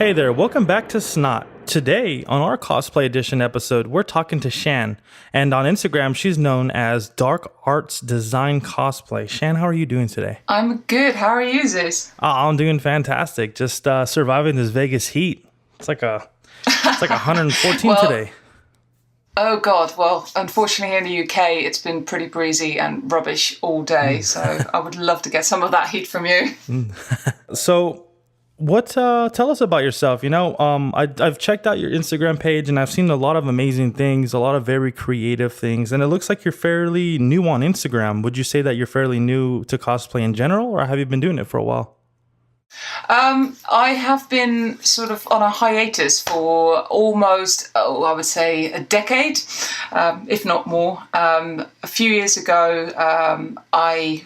Hey there, welcome back to S.N.O.T. Today, on our Cosplay Edition episode, we're talking to Shan, and on Instagram, she's known as DarkArtsDesign Cosplay. Shan, how are you doing today? I'm good. How are you, Zeus? I'm doing fantastic. Just surviving this Vegas heat. It's like 114 today. Oh God. Well, unfortunately in the UK, it's been pretty breezy and rubbish all day. So I would love to get some of that heat from you. So, tell us about yourself. You know, I've checked out your Instagram page and I've seen a lot of amazing things, a lot of very creative things, and it looks like you're fairly new on Instagram. Would you say that you're fairly new to cosplay in general, or have you been doing it for a while? I have been sort of on a hiatus for almost, I would say a decade, if not more. A few years ago, I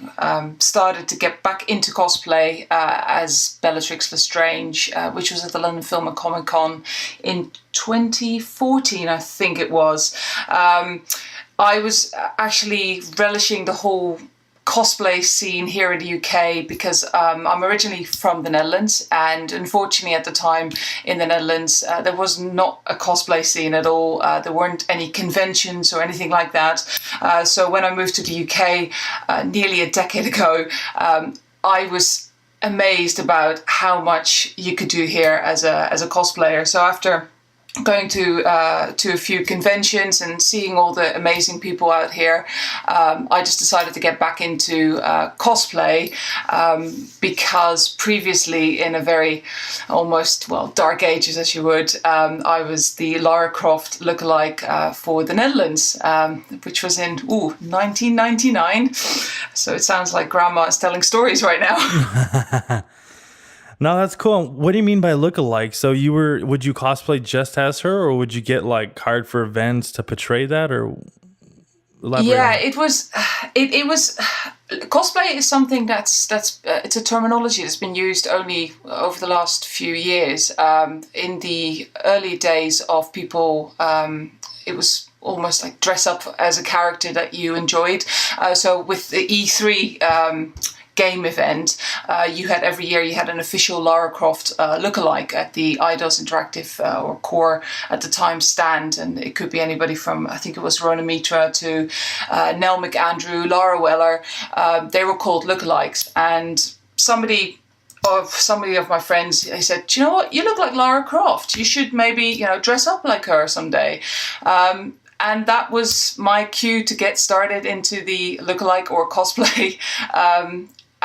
started to get back into cosplay as Bellatrix Lestrange, which was at the London Film and Comic Con in 2014, I think it was. I was actually relishing the whole cosplay scene here in the UK because I'm originally from the Netherlands, and unfortunately at the time in the Netherlands there was not a cosplay scene at all. There weren't any conventions or anything like that. So when I moved to the UK nearly a decade ago, I was amazed about how much you could do here as a cosplayer. So after going to a few conventions and seeing all the amazing people out here, I just decided to get back into cosplay because previously in a very almost, dark ages as you would, I was the Lara Croft lookalike for the Netherlands, which was in 1999. So it sounds like Grandma is telling stories right now. No, that's cool. What do you mean by lookalike? So would you cosplay just as her, or would you get like hired for events to portray that, or elaborate? Yeah, it was cosplay is something that's it's a terminology that's been used only over the last few years. In the early days of people, it was almost like dress up as a character that you enjoyed. So with the E3 game event, every year you had an official Lara Croft lookalike at the Eidos Interactive or Core at the time stand, and it could be anybody from, I think it was Rona Mitra to Nell McAndrew, Lara Weller. They were called lookalikes, and somebody of my friends, they said, "Do you know what? You look like Lara Croft. You should maybe dress up like her someday." And that was my cue to get started into the lookalike or cosplay.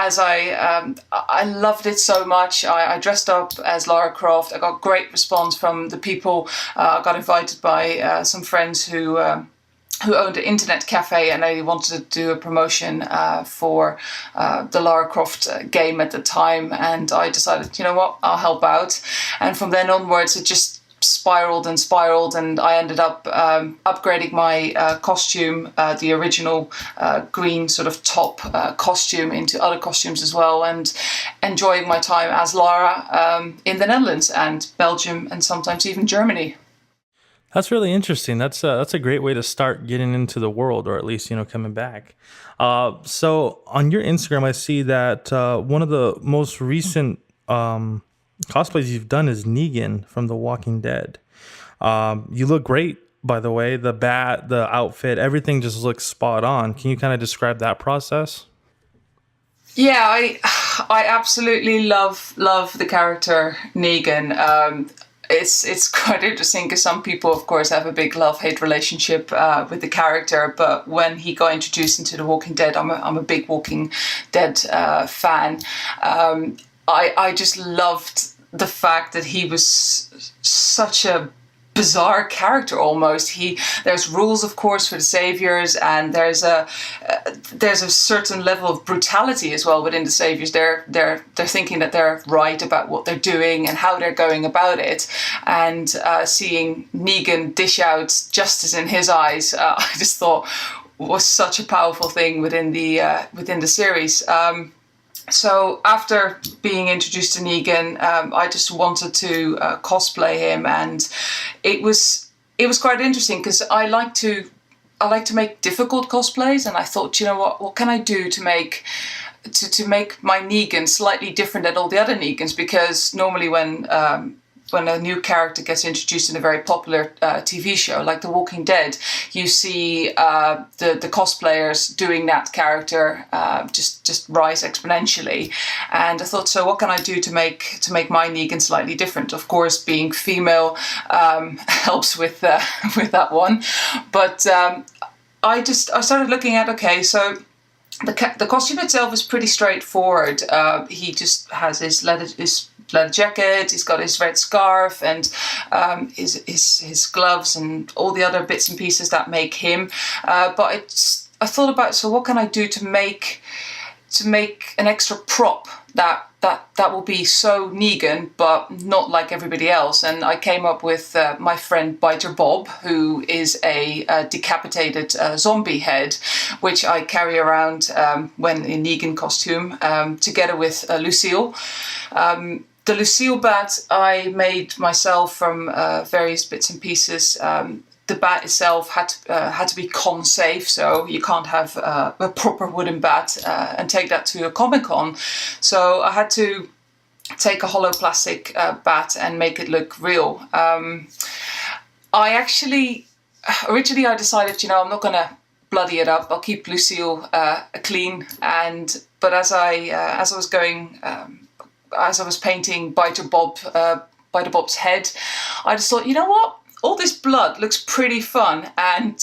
As I loved it so much. I dressed up as Lara Croft. I got great response from the people. I got invited by some friends who owned an internet cafe, and they wanted to do a promotion for the Lara Croft game at the time. And I decided, you know what, I'll help out. And from then onwards, it just spiraled, and I ended up upgrading my costume, the original green sort of top costume, into other costumes as well, and enjoying my time as Lara in the Netherlands and Belgium and sometimes even Germany. That's really interesting. That's a great way to start getting into the world, or at least coming back. So on your Instagram, I see that one of the most recent cosplays you've done is Negan from The Walking Dead. You look great, by the way. The bat, the outfit, everything just looks spot on. Can you kind of describe that process? Yeah, I absolutely love the character Negan. It's quite interesting because some people, of course, have a big love-hate relationship with the character. But when he got introduced into The Walking Dead, I'm a big Walking Dead fan. I just loved the fact that he was such a bizarre character almost. There's rules, of course, for the saviors, and there's a certain level of brutality as well within the saviors. They're thinking that they're right about what they're doing and how they're going about it, and seeing Negan dish out justice in his eyes, I just thought was such a powerful thing within the series. So after being introduced to Negan, I just wanted to cosplay him, and it was quite interesting because I like to make difficult cosplays, and I thought, you know what can I do to make my Negan slightly different than all the other Negans? Because normally when when a new character gets introduced in a very popular TV show like The Walking Dead, you see the cosplayers doing that character just rise exponentially. And I thought, so what can I do to make my Negan slightly different? Of course, being female helps with that one, but I started looking at, okay, so the costume itself is pretty straightforward. He just has his leather jacket, he's got his red scarf, and his gloves, and all the other bits and pieces that make him. But I thought about, so what can I do to make an extra prop that will be so Negan, but not like everybody else. And I came up with my friend Biter Bob, who is a decapitated zombie head, which I carry around when in Negan costume, together with Lucille. The Lucille bat I made myself from various bits and pieces. The bat itself had to be con safe, so you can't have a proper wooden bat and take that to a Comic-Con. So I had to take a hollow plastic bat and make it look real. Originally I decided, I'm not gonna bloody it up. I'll keep Lucille clean. But as I was painting Biter Bob's head, I just thought, you know what? All this blood looks pretty fun, and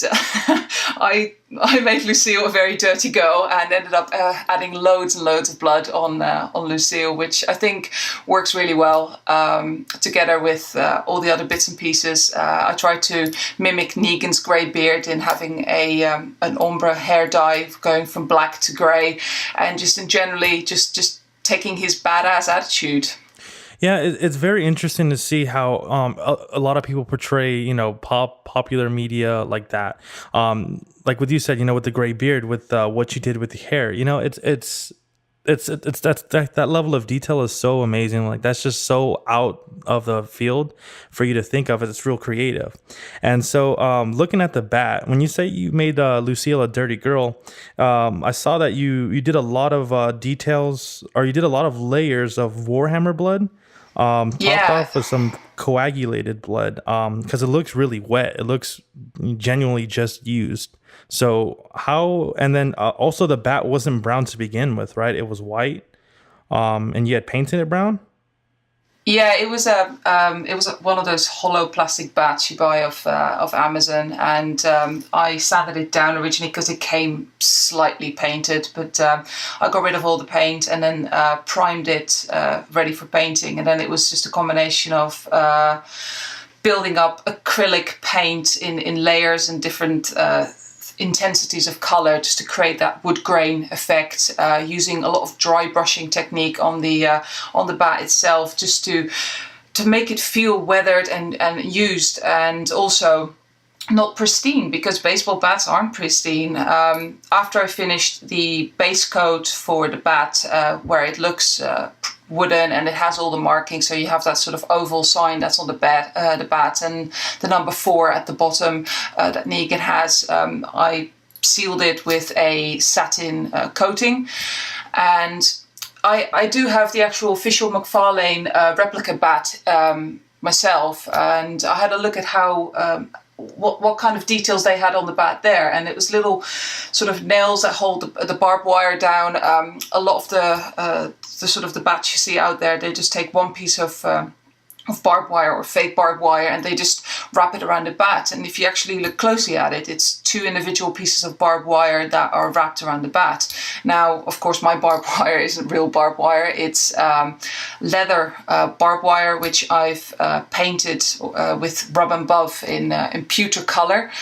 I made Lucille a very dirty girl and ended up adding loads and loads of blood on Lucille, which I think works really well together with all the other bits and pieces. I tried to mimic Negan's grey beard in having an ombre hair dye going from black to grey, and just in generally just taking his badass attitude. Yeah, it's very interesting to see how a lot of people portray, popular media like that. Like what you said, with the gray beard, with what you did with the hair. That level of detail is so amazing. Like that's just so out of the field for you to think of. It's real creative. And so looking at the bat, when you say you made Lucille a dirty girl, I saw that you did a lot of details, or you did a lot of layers of Warhammer blood. Topped off with some coagulated blood, because it looks really wet. It looks genuinely just used. So how, and then also the bat wasn't brown to begin with, right? It was white, and you had painted it brown? Yeah, it was one of those hollow plastic bats you buy off Amazon, and I sanded it down originally because it came slightly painted, but I got rid of all the paint and then primed it ready for painting, and then it was just a combination of building up acrylic paint in layers and different intensities of color just to create that wood grain effect, using a lot of dry brushing technique on the bat itself, just to make it feel weathered and used, and also not pristine, because baseball bats aren't pristine. After I finished the base coat for the bat, where it looks wooden and it has all the markings, so you have that sort of oval sign that's on the bat, and the number 4 at the bottom that Negan has. I sealed it with a satin coating, and I do have the actual official McFarlane replica bat myself, and I had a look at how what kind of details they had on the bat there, and it was little sort of nails that hold the barbed wire down. A lot of the sort of the bats you see out there, they just take one piece of barbed wire or fake barbed wire, and they just wrap it around the bat. And if you actually look closely at it, it's 2 individual pieces of barbed wire that are wrapped around the bat. Now, of course, my barbed wire isn't real barbed wire. It's leather barbed wire, which I've painted with rub and buff in pewter color,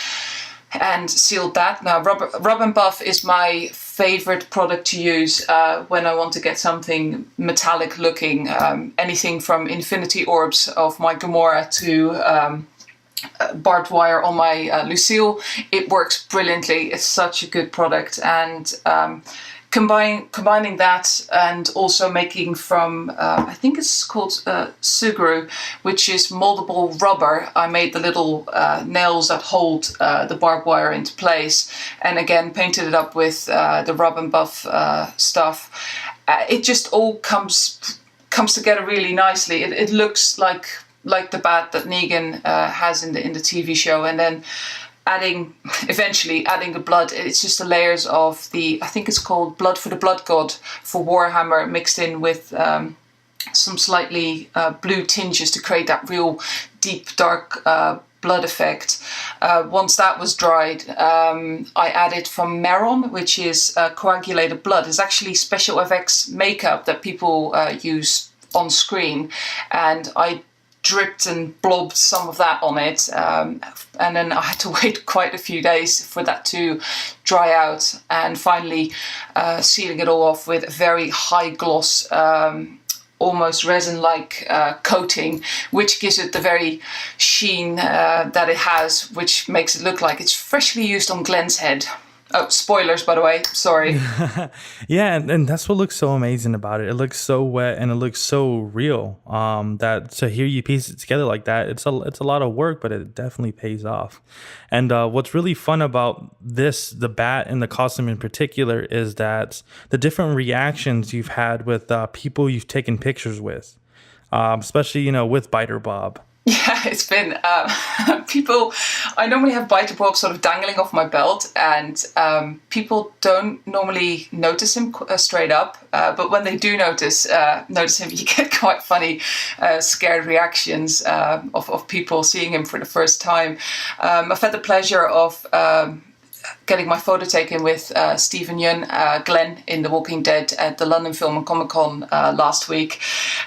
and sealed that. Now, rub and buff is my favorite product to use when I want to get something metallic looking. Anything from infinity orbs of my Gamorra to barbed wire on my Lucille. It works brilliantly. It's such a good product, and combining that and also making from, I think it's called Sugru, which is moldable rubber. I made the little nails that hold the barbed wire into place, and again painted it up with the rub and buff stuff. It just all comes together really nicely. It looks like like the bat that Negan has in the TV show, and then eventually adding the blood. It's just the layers of I think it's called Blood for the Blood God for Warhammer, mixed in with some slightly blue tinges to create that real deep, dark blood effect. Once that was dried, I added from Meron, which is coagulated blood. It's actually special effects makeup that people use on screen, and I dripped and blobbed some of that on it, and then I had to wait quite a few days for that to dry out, and finally sealing it all off with a very high gloss, almost resin-like coating, which gives it the very sheen that it has, which makes it look like it's freshly used on Glenn's head. Oh, spoilers, by the way. Sorry. Yeah, and that's what looks so amazing about it. It looks so wet and it looks so real. That to hear you piece it together like that, it's a lot of work, but it definitely pays off. And what's really fun about the bat and the costume in particular, is that the different reactions you've had with people you've taken pictures with, especially with Biter Bob. Yeah, it's been people. I normally have Biter Bob sort of dangling off my belt, and people don't normally notice him straight up. But when they do notice him, you get quite funny, scared reactions of people seeing him for the first time. I've had the pleasure of getting my photo taken with Stephen Yeun, Glenn in The Walking Dead at the London Film and Comic Con last week.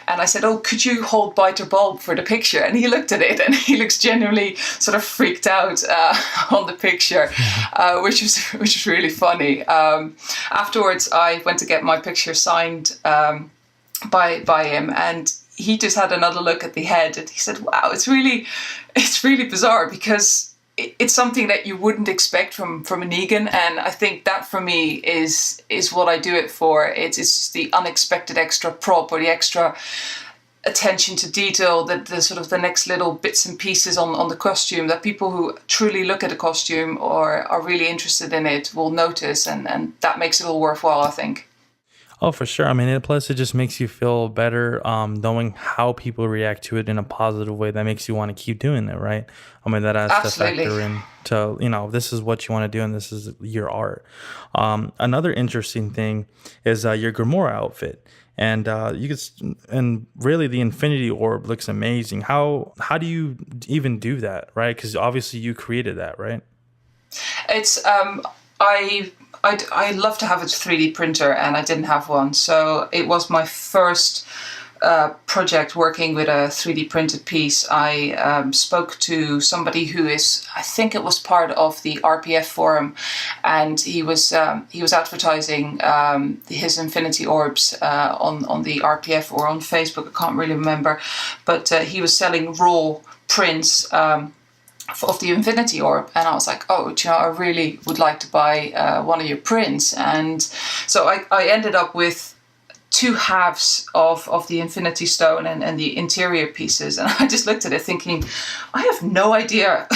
And I said, "Oh, could you hold Biter Bulb for the picture?" And he looked at it and he looks genuinely sort of freaked out on the picture, which was really funny. Afterwards, I went to get my picture signed by him, and he just had another look at the head and he said, "Wow, it's really bizarre, because it's something that you wouldn't expect from a Negan," and I think that for me is what I do it for. It's just the unexpected extra prop, or the extra attention to detail, the sort of the next little bits and pieces on the costume that people who truly look at a costume or are really interested in it will notice, and that makes it all worthwhile, I think. Oh, for sure. I mean, plus it just makes you feel better, knowing how people react to it in a positive way. That makes you want to keep doing it, right? I mean, that has Absolutely. to factor into, this is what you want to do and this is your art. Another interesting thing is your Gamorra outfit. And and really the Infinity Orb looks amazing. How do you even do that, right? Because obviously you created that, right? It's I love to have a 3D printer, and I didn't have one, so it was my first project working with a 3D printed piece. I spoke to somebody who I think it was part of the RPF forum, and he was advertising his Infinity Orbs on the RPF or on Facebook. I can't really remember, but he was selling raw prints of the Infinity Orb, and I was like, "Oh, I really would like to buy one of your prints." And so I ended up with two halves of the Infinity Stone and the interior pieces, and I just looked at it thinking, I have no idea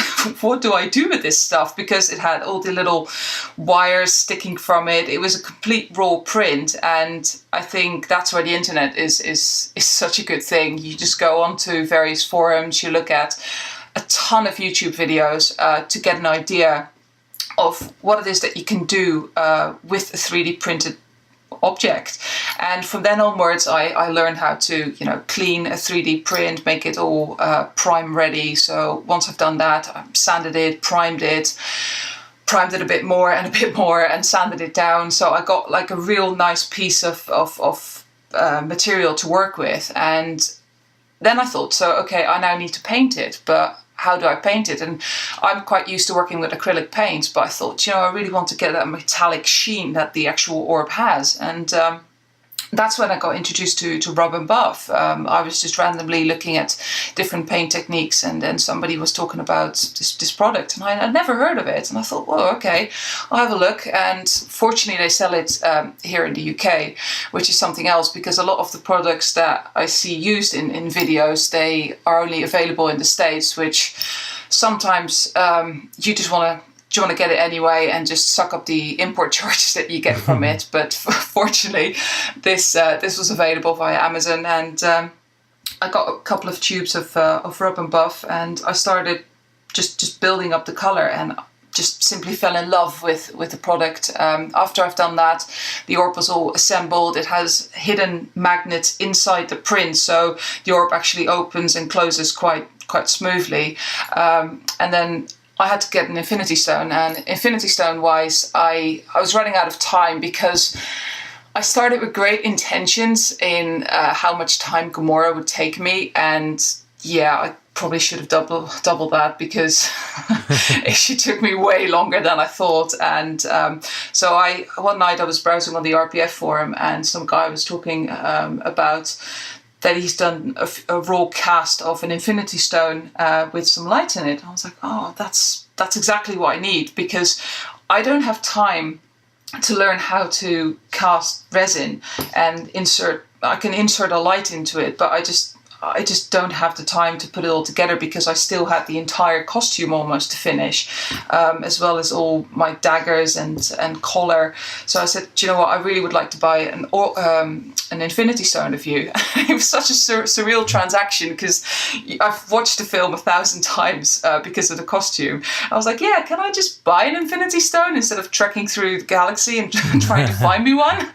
what do I do with this stuff, because it had all the little wires sticking from it. It was a complete raw print, and I think that's where the internet is such a good thing. You just go onto various forums, you look at a ton of YouTube videos to get an idea of what it is that you can do with a 3D printed object. And from then onwards, I learned how to, clean a 3D print, make it all prime ready. So once I've done that, I sanded it, primed it a bit more, and sanded it down. So I got like a real nice piece of material to work with. And then I thought, so, okay, I now need to paint it, but how do I paint it? And I'm quite used to working with acrylic paints, but I thought, I really want to get that metallic sheen that the actual orb has. And that's when I got introduced to Rob and Buff. I was just randomly looking at different paint techniques, and then somebody was talking about this product, and I'd never heard of it. And I thought, well, okay, I'll have a look. And fortunately, they sell it here in the UK, which is something else, because a lot of the products that I see used in videos, they are only available in the States, which sometimes you just want to get it anyway and just suck up the import charges that you get from it. But fortunately, this was available via Amazon, and I got a couple of tubes of rub and buff, and I started just building up the color, and just simply fell in love with the product. After I've done that, the orb was all assembled. It has hidden magnets inside the print, so the orb actually opens and closes quite smoothly. And then I had to get an Infinity Stone, and Infinity Stone wise, I was running out of time, because I started with great intentions in how much time Gamorra would take me, and yeah, I probably should have double that, because she took me way longer than I thought. And so one night I was browsing on the RPF forum, and some guy was talking about that he's done a raw cast of an Infinity Stone with some light in it. I was like, oh, that's exactly what I need, because I don't have time to learn how to cast resin and I can insert a light into it, but I just don't have the time to put it all together, because I still had the entire costume almost to finish, as well as all my daggers and collar. So I said, do you know what? I really would like to buy an Infinity Stone of you. It was such a surreal transaction, because I've watched the film 1,000 times because of the costume. I was like, yeah, can I just buy an Infinity Stone instead of trekking through the galaxy and trying to find me one?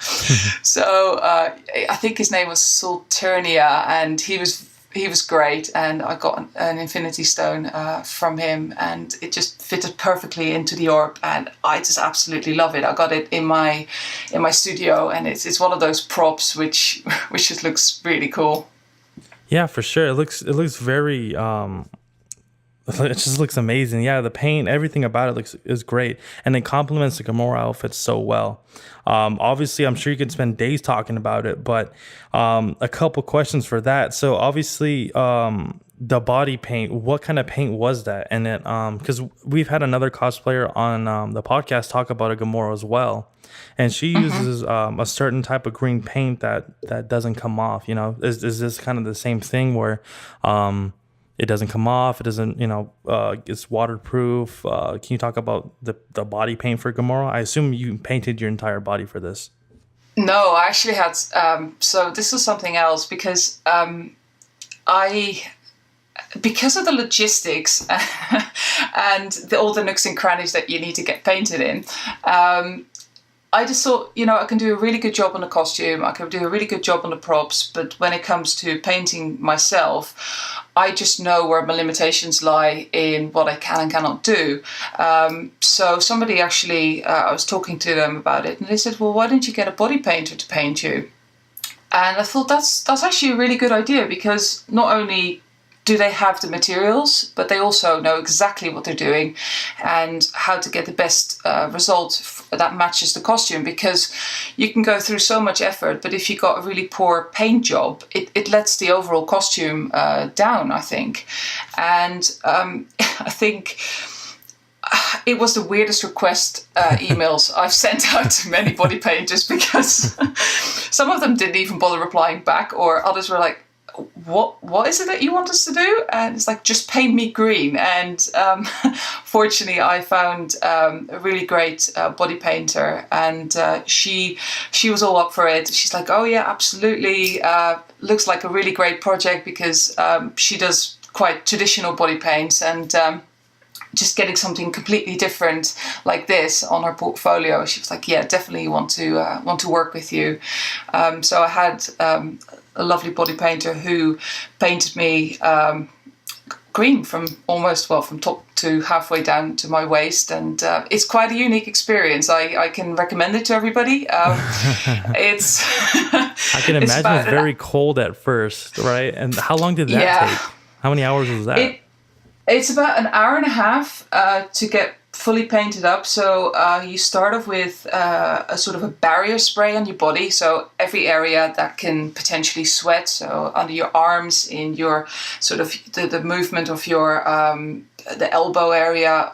So I think his name was Saturnia, and he was great, and I got an Infinity Stone from him, and it just fitted perfectly into the orb, and I just absolutely love it. I got it in my studio, and it's one of those props which just looks really cool. Yeah, for sure. It looks very it just looks amazing. Yeah, the paint, everything about it is great, and it complements the Gamorra outfit so well. Obviously, I'm sure you could spend days talking about it, but a couple questions for that. So obviously, the body paint, what kind of paint was that? And it, because we've had another cosplayer on the podcast talk about a Gamorra as well, and she uses a certain type of green paint that doesn't come off. You know, is this kind of the same thing where it doesn't come off? It doesn't, it's waterproof. Can you talk about the body paint for Gamorra? I assume you painted your entire body for this. No, I actually had, so this was something else, because because of the logistics and all the nooks and crannies that you need to get painted in, I just thought, I can do a really good job on the costume, I can do a really good job on the props, but when it comes to painting myself, I just know where my limitations lie in what I can and cannot do. So somebody actually, I was talking to them about it, and they said, well, why don't you get a body painter to paint you? And I thought that's actually a really good idea, because not only do they have the materials, but they also know exactly what they're doing and how to get the best result that matches the costume. Because you can go through so much effort, but if you got a really poor paint job, it lets the overall costume down, I think. And I think it was the weirdest request emails I've sent out to many body painters, because some of them didn't even bother replying back, or others were like, what is it that you want us to do? And it's like, just paint me green. And fortunately, I found a really great body painter, and she was all up for it. She's like, oh yeah, absolutely. Looks like a really great project, because she does quite traditional body paints, and just getting something completely different like this on her portfolio, she was like, yeah, definitely want to work with you. So I had a lovely body painter who painted me green from top to halfway down to my waist, and it's quite a unique experience. I can recommend it to everybody. It's I can imagine it's very cold at first, right? And how long did that take? How many hours was that? It's about an hour and a half to get fully painted up. So you start off with a sort of a barrier spray on your body. So every area that can potentially sweat, so under your arms, in your sort of the movement of your the elbow area,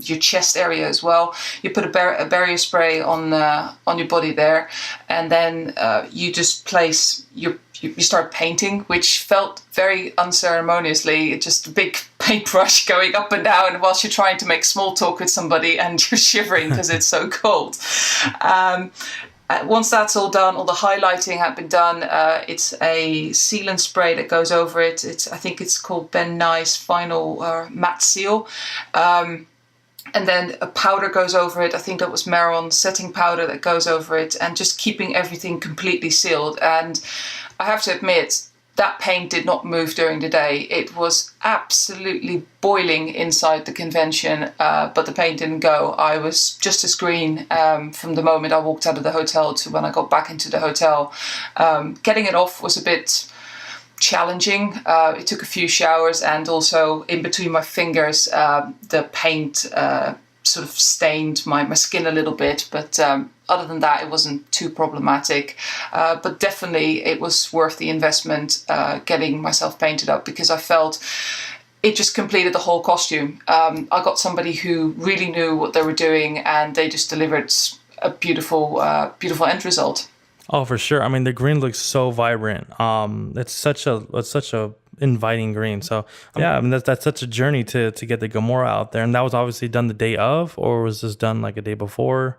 your chest area as well. You put a barrier spray on your body there, and then you just place you start painting, which felt very unceremoniously, just a big paintbrush going up and down whilst you're trying to make small talk with somebody and you're shivering because it's so cold. And Once that's all done, all the highlighting had been done, it's a sealant spray that goes over it. I think it's called Ben Nye's Final Matte Seal. And then a powder goes over it. I think that was Maron setting powder that goes over it, and just keeping everything completely sealed. And I have to admit, that paint did not move during the day. It was absolutely boiling inside the convention, but the paint didn't go. I was just as green from the moment I walked out of the hotel to when I got back into the hotel. Getting it off was a bit challenging. It took a few showers, and also in between my fingers, the paint sort of stained my skin a little bit, but other than that, it wasn't too problematic. But definitely it was worth the investment getting myself painted up, because I felt it just completed the whole costume. I got somebody who really knew what they were doing, and they just delivered a beautiful end result. Oh, for sure. I mean, the green looks so vibrant. It's such a inviting green. So yeah, I mean that's such a journey to get the Gamorra out there. And that was obviously done the day of, or was this done like a day before?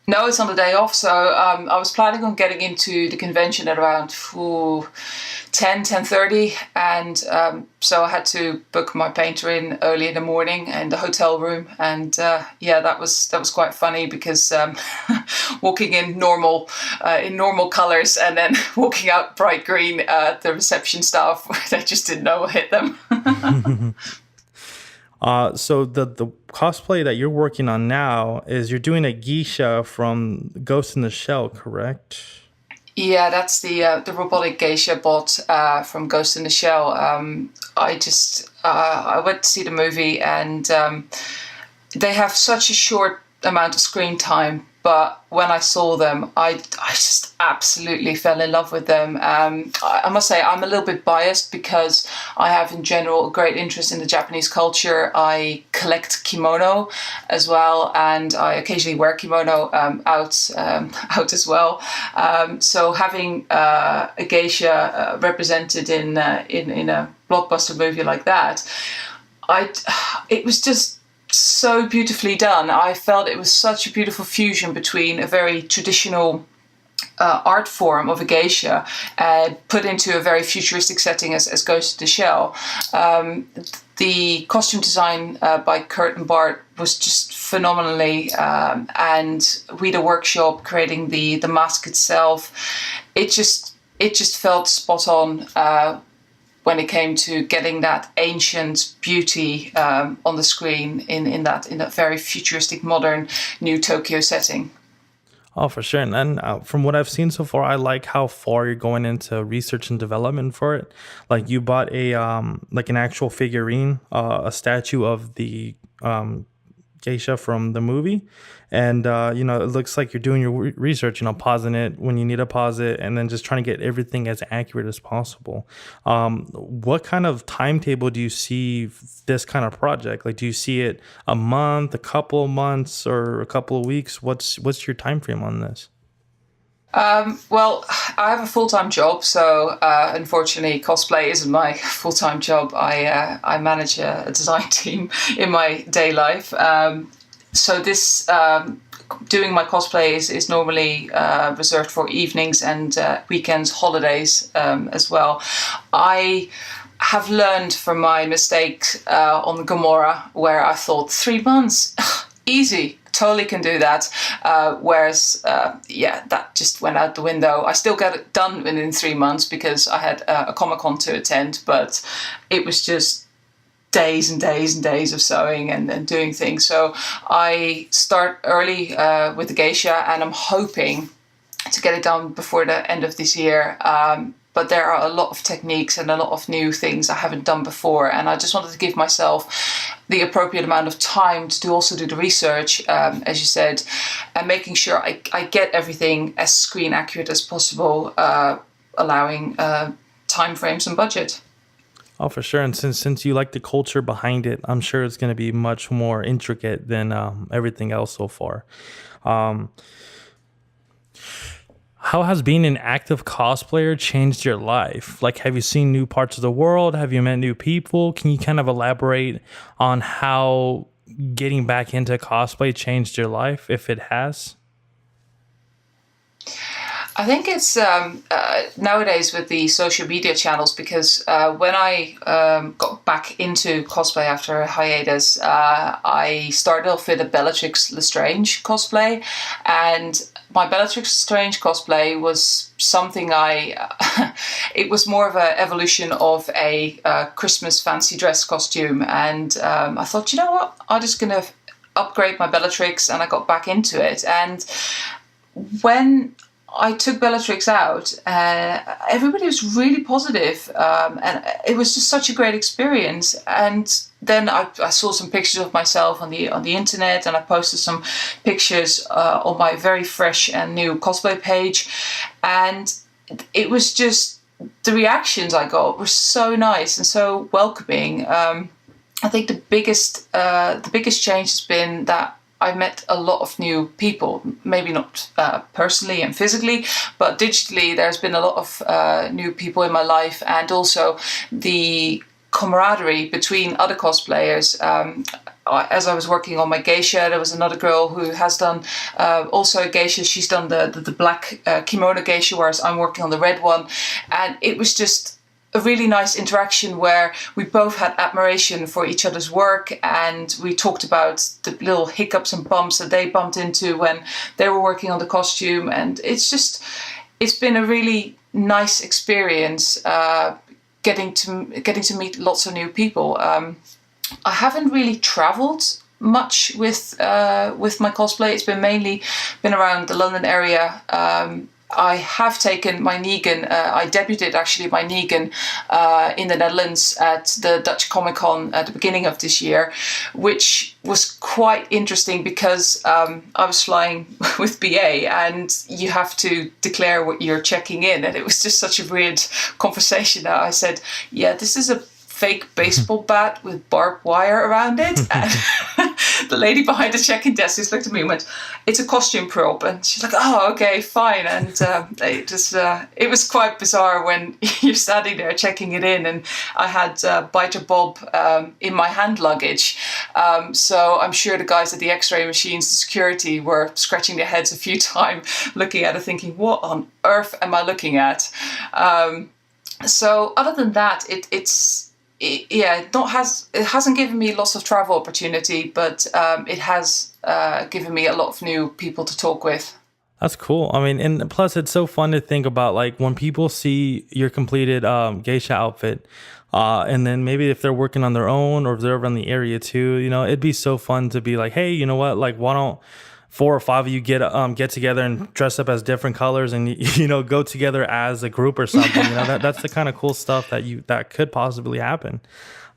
No, it's on the day off. So I was planning on getting into the convention at around 10:30, and so I had to book my painter in early in the morning in the hotel room. And that was quite funny, because walking in normal colors and then walking out bright green, the reception staff, they just didn't know what hit them. So the cosplay that you're working on now is you're doing a Geisha from Ghost in the Shell, correct? Yeah, that's the robotic Geisha bot from Ghost in the Shell. I went to see the movie, and they have such a short amount of screen time. But when I saw them, I just absolutely fell in love with them. I must say I'm a little bit biased, because I have in general a great interest in the Japanese culture. I collect kimono as well, and I occasionally wear kimono out as well. So having a geisha represented in a blockbuster movie like that, it was just so beautifully done. I felt it was such a beautiful fusion between a very traditional art form of a geisha put into a very futuristic setting as Ghost in the Shell. The costume design by Kurt and Bart was just phenomenally, and we had a workshop creating the mask itself. It just felt spot on when it came to getting that ancient beauty on the screen in that very futuristic, modern, new Tokyo setting. Oh, for sure. And from what I've seen so far, I like how far you're going into research and development for it. Like you bought like an actual figurine, a statue of the Geisha from the movie, and it looks like you're doing your research, pausing it when you need to pause it, and then just trying to get everything as accurate as possible. What kind of timetable do you see this kind of project? Like, do you see it a month, a couple of months, or a couple of weeks? What's your time frame on this? Well, I have a full-time job, so unfortunately cosplay isn't my full-time job. I manage a design team in my day life. So this doing my cosplay is normally reserved for evenings and weekends, holidays as well. I have learned from my mistake on the Gamorra, where I thought 3 months, easy. Totally can do that. Whereas, that just went out the window. I still got it done within 3 months because I had a Comic-Con to attend, but it was just days and days and days of sewing and doing things. So I start early with the geisha, and I'm hoping to get it done before the end of this year. But there are a lot of techniques and a lot of new things I haven't done before. And I just wanted to give myself the appropriate amount of time to also do the research, as you said, and making sure I get everything as screen accurate as possible, allowing time frames and budget. Oh, for sure. And since you like the culture behind it, I'm sure it's going to be much more intricate than everything else so far. How has being an active cosplayer changed your life? Like, have you seen new parts of the world? Have you met new people? Can you kind of elaborate on how getting back into cosplay changed your life, if it has? I think it's nowadays with the social media channels, because when I got back into cosplay after a hiatus, I started off with a Bellatrix Lestrange cosplay, and my Bellatrix Lestrange cosplay was something it was more of an evolution of a Christmas fancy dress costume, and I thought, you know what, I'm just going to upgrade my Bellatrix, and I got back into it. And when I took Bellatrix out, everybody was really positive, and it was just such a great experience. And then I saw some pictures of myself on the internet, and I posted some pictures on my very fresh and new cosplay page, and it was just, the reactions I got were so nice and so welcoming. I think the biggest change has been that I met a lot of new people, maybe not personally and physically, but digitally there's been a lot of new people in my life, and also the camaraderie between other cosplayers. As I was working on my Geisha, there was another girl who has done also a Geisha. She's done the black kimono Geisha, whereas I'm working on the red one. And it was just a really nice interaction where we both had admiration for each other's work, and we talked about the little hiccups and bumps that they bumped into when they were working on the costume. And it's been a really nice experience getting to meet lots of new people. I haven't really traveled much with my cosplay. It's been mainly around the London area. I have taken my Negan, I debuted actually my Negan in the Netherlands at the Dutch Comic Con at the beginning of this year, which was quite interesting because I was flying with BA, and you have to declare what you're checking in, and it was just such a weird conversation. I said, yeah, this is a fake baseball bat with barbed wire around it. And the lady behind the check-in desk just looked at me and went, "It's a costume prop." And she's like, "Oh, okay, fine." And it was quite bizarre when you're standing there checking it in, and I had Biter Bob in my hand luggage. So I'm sure the guys at the X-ray machines, the security, were scratching their heads a few times, looking at it, thinking, "What on earth am I looking at?" So other than that, it hasn't given me lots of travel opportunity, but it has given me a lot of new people to talk with. That's cool. I mean, and plus it's so fun to think about, like, when people see your completed geisha outfit, and then maybe if they're working on their own or if they're around the area too, it'd be so fun to be like, hey, you know what, like, why don't 4 or 5 of you get together and dress up as different colors and go together as a group or something. That's the kind of cool stuff that could possibly happen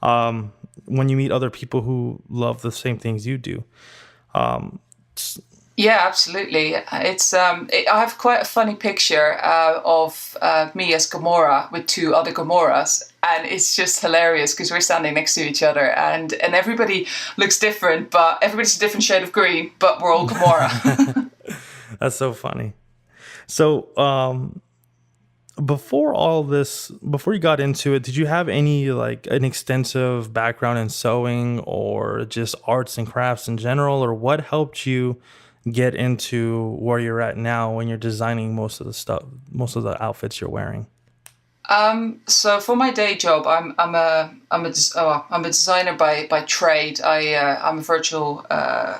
when you meet other people who love the same things you do. Yeah, absolutely. I have quite a funny picture of me as Gamorra with 2 other Gamorras, and it's just hilarious because we're standing next to each other, and everybody looks different, but everybody's a different shade of green, but we're all Gamorra. That's so funny. So before you got into it, did you have any, like, an extensive background in sewing or just arts and crafts in general, or what helped you get into where you're at now when you're designing most of the outfits you're wearing? So for my day job, I'm a designer by trade. I'm a virtual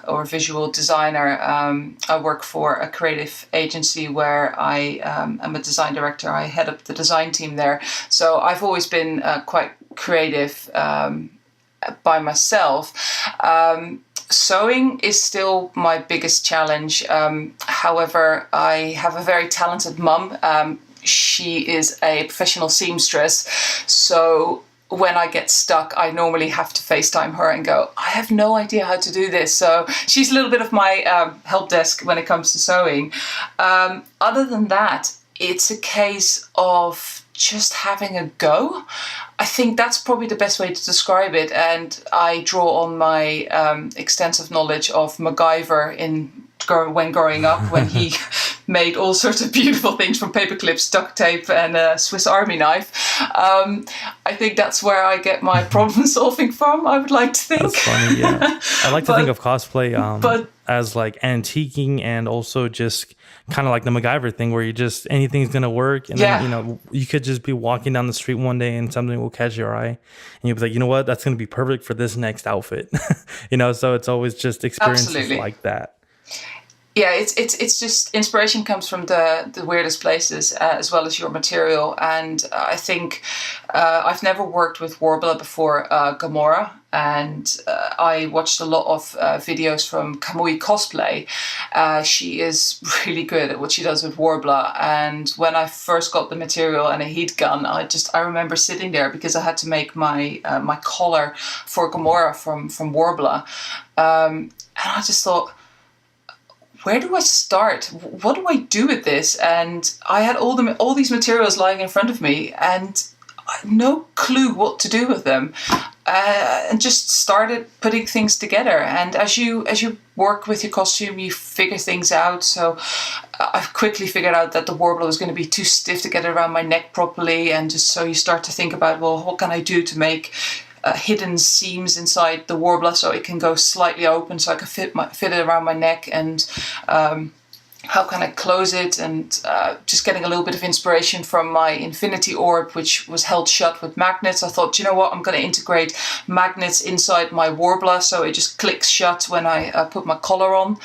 or visual designer. I work for a creative agency where I am a design director. I head up the design team there. So I've always been quite creative by myself. Sewing is still my biggest challenge. However, I have a very talented mum. She is a professional seamstress. So when I get stuck, I normally have to FaceTime her and go, I have no idea how to do this. So she's a little bit of my help desk when it comes to sewing. Other than that, it's a case of just having a go. I think that's probably the best way to describe it. And I draw on my extensive knowledge of MacGyver when growing up, when he made all sorts of beautiful things from paper clips, duct tape, and a Swiss Army knife. I think that's where I get my problem solving from, I would like to think. That's funny, yeah. I like to think of cosplay as like antiquing, and also just kind of like the MacGyver thing, where you just, anything's going to work. And then, you know, you could just be walking down the street one day and something will catch your eye. And you'll be like, you know what, that's going to be perfect for this next outfit. You know, so it's always just experiences like that. Yeah, it's just inspiration comes from the weirdest places, as well as your material. And I think I've never worked with Warbler before, Gamorra, and I watched a lot of videos from Kamui Cosplay. She is really good at what she does with Warbler. And when I first got the material and a heat gun, I remember sitting there because I had to make my my collar for Gamorra from Warbler, and I just thought, where do I start? What do I do with this? And I had all these materials lying in front of me, and I had no clue what to do with them, and just started putting things together. And as you work with your costume, you figure things out. So I've quickly figured out that the Warbler was going to be too stiff to get it around my neck properly, and just so you start to think about, well, what can I do to make hidden seams inside the Warbler so it can go slightly open, so I can fit it around my neck, and how can I close it, and just getting a little bit of inspiration from my infinity orb, which was held shut with magnets. I thought, you know what, I'm going to integrate magnets inside my Warbler so it just clicks shut when I put my collar on.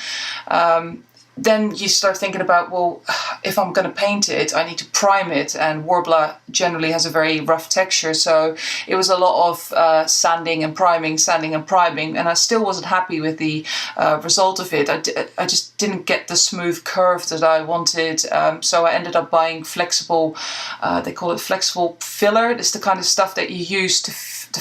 Then you start thinking about, well, if I'm going to paint it, I need to prime it, and Warbler generally has a very rough texture, so it was a lot of sanding and priming, and I still wasn't happy with the result of it. I just didn't get the smooth curve that I wanted, so I ended up buying flexible, they call it flexible filler. It's the kind of stuff that you use to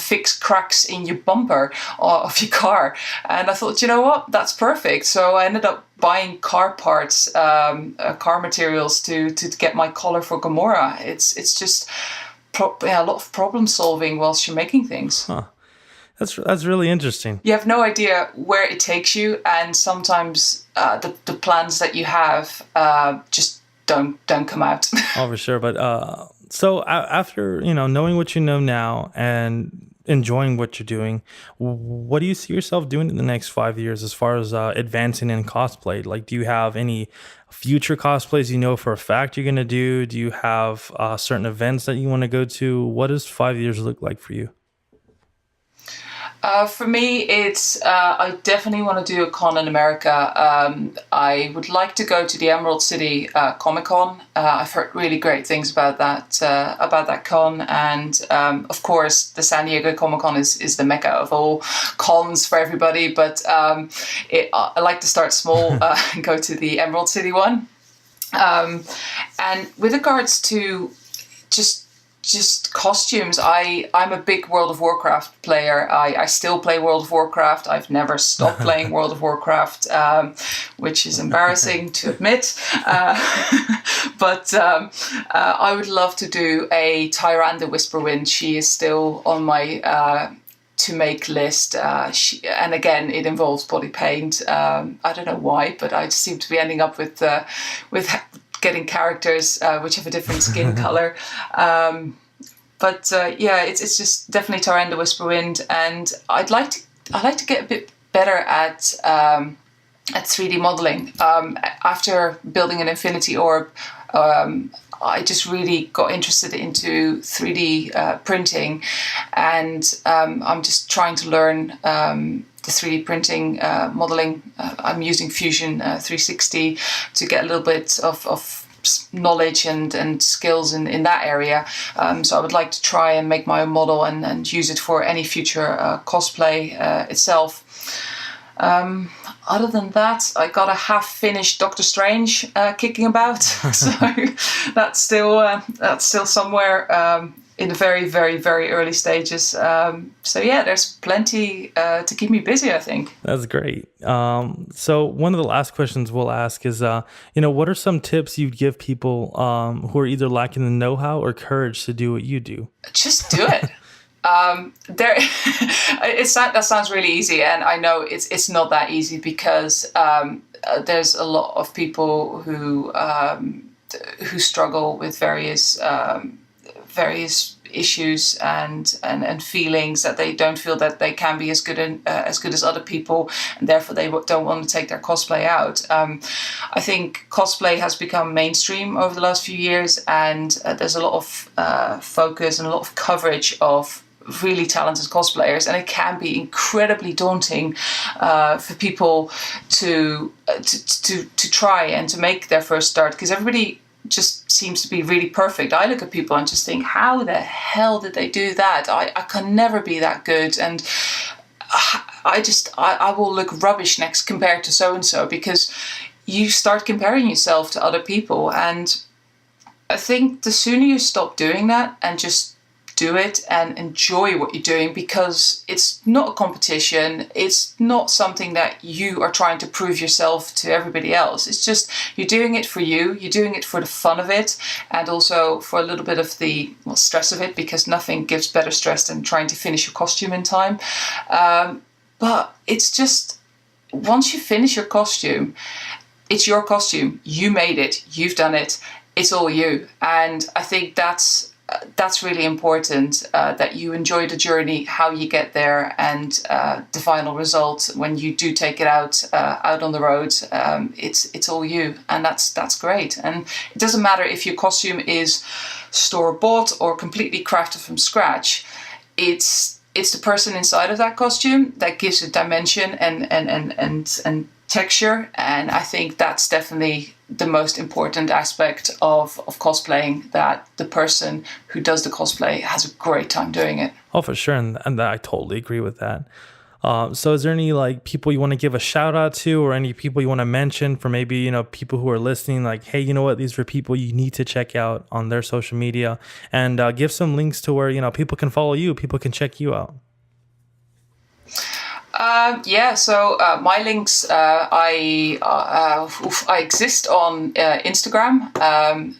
fix cracks in your bumper of your car. And I thought, you know what, that's perfect. So I ended up buying car parts, car materials to get my collar for Gamorra. It's just a lot of problem solving whilst you're making things. Huh. That's really interesting. You have no idea where it takes you, and sometimes the plans that you have just don't come out. Oh, for sure. But so after, you know, knowing what you know now and enjoying what you're doing, what do you see yourself doing in the next 5 years as far as advancing in cosplay? Like, do you have any future cosplays you know for a fact you're going to do? Do you have certain events that you want to go to? What does 5 years look like for you? For me, it's I definitely want to do a con in America. I would like to go to the Emerald City Comic Con. I've heard really great things about that con, and of course, the San Diego Comic Con is the mecca of all cons for everybody. But I like to start small and go to the Emerald City one. And with regards to just costumes, I'm a big World of Warcraft player. I still play World of Warcraft. I've never stopped playing World of Warcraft, which is embarrassing to admit. But I would love to do a Tyrande Whisperwind. She is still on my to make list. And again, it involves body paint. I don't know why, but I just seem to be ending up with getting characters which have a different skin color. But yeah, it's just definitely Tyrande Whisperwind, and I'd like to get a bit better at 3D modeling. After building an infinity orb, I just really got interested into 3D printing, and I'm just trying to learn the 3D printing modeling. I'm using Fusion 360 to get a little bit of knowledge and skills in that area. So I would like to try and make my own model and use it for any future cosplay itself. Other than that, I got a half-finished Doctor Strange kicking about, so that's still somewhere in the very, very, very early stages. So yeah, there's plenty to keep me busy, I think. That's great. So one of the last questions we'll ask is, what are some tips you'd give people who are either lacking the know-how or courage to do what you do? Just do it. There, that sounds really easy, and I know it's not that easy because there's a lot of people who struggle with various issues and feelings that they don't feel that they can be as good as other people, and therefore they don't want to take their cosplay out. I think cosplay has become mainstream over the last few years, and there's a lot of focus and a lot of coverage of really talented cosplayers, and it can be incredibly daunting for people to try and to make their first start, because everybody just seems to be really perfect. I look at people and just think, how the hell did they do that? I can never be that good, and I will look rubbish next compared to so and so, because you start comparing yourself to other people. And I think the sooner you stop doing that and just do it and enjoy what you're doing, because it's not a competition, it's not something that you are trying to prove yourself to everybody else. It's just you're doing it for you, you're doing it for the fun of it, and also for a little bit of the stress of it, because nothing gives better stress than trying to finish your costume in time. But it's just, once you finish your costume, it's your costume, you made it, you've done it, it's all you. And I think that's really important, that you enjoy the journey, how you get there, and the final result when you do take it out on the road. It's all you, and that's great. And it doesn't matter if your costume is store bought or completely crafted from scratch. It's the person inside of that costume that gives it dimension and texture, and I think that's definitely the most important aspect of cosplaying, that the person who does the cosplay has a great time doing it. Oh, for sure, and I totally agree with that. So is there any like people you want to give a shout out to, or any people you want to mention for maybe, you know, people who are listening, like, hey, you know what, these are people you need to check out on their social media, and give some links to where, you know, people can follow you, people can check you out? So my links, I exist on Instagram,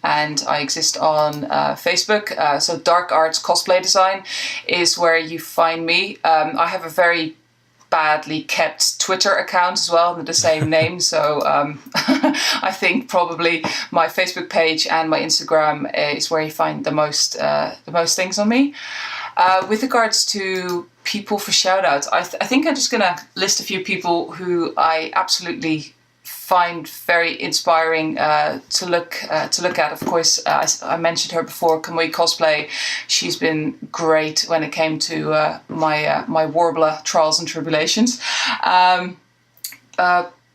and I exist on Facebook. So DarkArtsCosplayDesign is where you find me. I have a very badly kept Twitter account as well with the same name. So I think probably my Facebook page and my Instagram is where you find the most things on me. With regards to people for shoutouts, I think I'm just going to list a few people who I absolutely find very inspiring to look at. Of course, I mentioned her before, Kamui Cosplay. She's been great when it came to my Warbler trials and tribulations.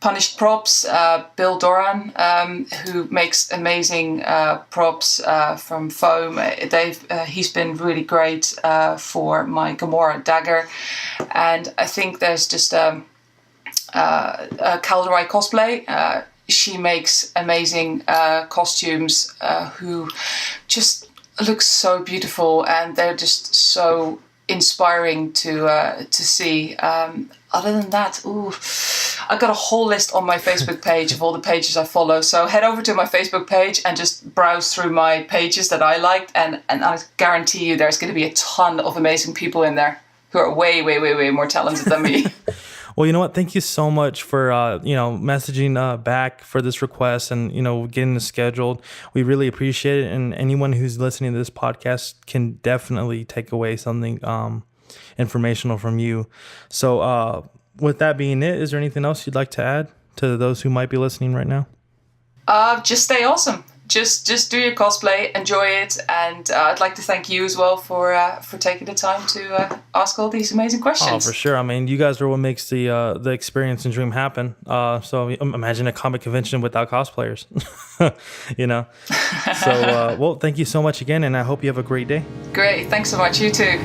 Punished Props, Bill Doran, who makes amazing props from foam. He's been really great for my Gamorra dagger, and I think there's just Calderai Cosplay. She makes amazing costumes who just look so beautiful, and they're just so inspiring to see. Other than that, I've got a whole list on my Facebook page of all the pages I follow. So head over to my Facebook page and just browse through my pages that I liked, and I guarantee you there's going to be a ton of amazing people in there who are way, way, way, way more talented than me. Well, you know what? Thank you so much for, messaging back for this request and, getting this scheduled. We really appreciate it. And anyone who's listening to this podcast can definitely take away something informational from you. So with that being it, is there anything else you'd like to add to those who might be listening right now? Just stay awesome. Just do your cosplay, enjoy it, and I'd like to thank you as well for taking the time to ask all these amazing questions. Oh, for sure. I mean, you guys are what makes the experience and dream happen. So imagine a comic convention without cosplayers, So, well, thank you so much again, and I hope you have a great day. Great. Thanks so much. You too.